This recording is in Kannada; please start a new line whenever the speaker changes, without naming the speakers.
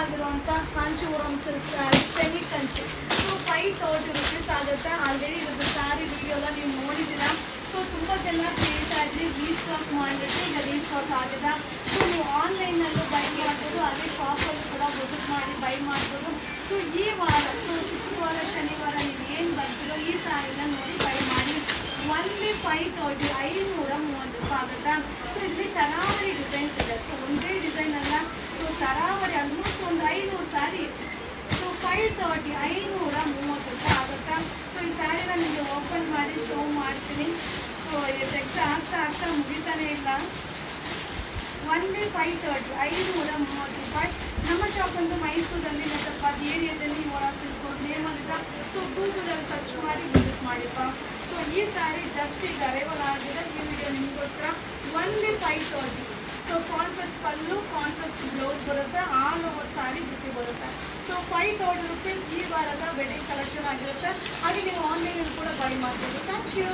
ಆಗಿರುವಂಥ Kanchipuram silk semi Kanchi. So 530 rupees ಆಗುತ್ತೆ. ಆಲ್ರೆಡಿ ಇರೋದು ಸ್ಯಾರಿ ವಿಡಿಯೋ ಎಲ್ಲ ನೀವು ನೋಡಿದ್ದೀರಾ. ಸೊ ತುಂಬ ಜನ ಕೇಳ್ತಾ ಇದ್ರಿ ರೀಸ್ಟಾಕ್ ಮಾಡಿಬಿಟ್ಟು ಈಗ ರೀಸ್ಟಾಕ್ ಆಗಿದೆ. ಸೊ ನೀವು ಆನ್ಲೈನಲ್ಲೂ ಬೈ ಮಾಡ್ಬೋದು, ಹಾಗೆ ಶಾಪಲ್ಲಿ ಕೂಡ ವಿಸಿಟ್ ಮಾಡಿ ಬೈ ಮಾಡ್ಬೋದು. ಸೊ ಈ ವಾರ, ಸೊ ಶುಕ್ರವಾರ ಶನಿವಾರ ನೀವು ಏನು ಬರ್ತೀರೋ ಈ ಸ್ಯಾರಿನ ನೋಡಿ ಬೈ ಮಾಡಿ. ಒನ್ಲಿ 530, 530 ರೂಪಾಯಿ ಆಗುತ್ತೆ. ಸೊ ಇಲ್ಲಿ ತರಾವರಿ ಡಿಸೈನ್ಸ್ ಇದೆ. ಸೊ ಒಂದೇ ಡಿಸೈನ್ ಅಲ್ಲ, ಸೊ ತರಾವರಿ ಆಲ್ಮೋಸ್ಟ್ ಒಂದು 500 ಸ್ಯಾರಿ. ಸೊ 530, 530 ರೂಪಾಯಿ ಆಗುತ್ತೆ. ಸೊ ಈ ಸ್ಯಾರಿನ ನಿಮಗೆ ಓಪನ್ ಮಾಡಿ ಶೋ ಮಾಡ್ತೀನಿ. ಸೊ ಎಕ್ಸ್ಟ್ರಾ ಆಗ್ತಾ ಮುಗಿತಾನೆ ಇಲ್ಲ. ಒನ್ಲಿ 530, 530 ರೂಪಾಯಿ. ನಮ್ಮ ಶಾಪ್ ಒಂದು ಮೈಸೂರಲ್ಲಿ ಸ್ವಲ್ಪ ಏರಿಯಾದಲ್ಲಿ ಸಿಲ್ಕು ನೇಮಲ್ಲಿದೆ. ಸೊ ಗೂಗಲಲ್ಲಿ ಸರ್ಚ್ ಮಾಡಿ ವಿಸಿಟ್ ಮಾಡಿಪ್ಪ. ಸೊ ಈ ಸ್ಯಾರಿ ಜಸ್ಟ್ ಈಗ ಅರೈವಲ್ ಆಗಿದೆ. ಈ ವಿಡಿಯೋ ನಿಮಗೋಸ್ಕರ ಒನ್ಲಿ 530. ಸೊ ಕಾಂಟ್ರಾಸ್ಟ್ ಪಲ್ಲು, ಕಾಂಟ್ರಾಸ್ಟ್ ಬ್ಲೌಸ್ ಬರುತ್ತೆ, ಆಲ್ ಓವರ್ ಸ್ಯಾರಿ ಜೊತೆ ಬರುತ್ತೆ. ಸೊ 530 ರೂಪೀಸ್ ಈ ವಾರದ ವೆಡ್ಡಿಂಗ್ ಕಲೆಕ್ಷನ್ ಆಗಿರುತ್ತೆ. ಹಾಗೆ ನೀವು ಆನ್ಲೈನಲ್ಲಿ ಕೂಡ ಬೈ ಮಾಡ್ಬೋದು. Thank you.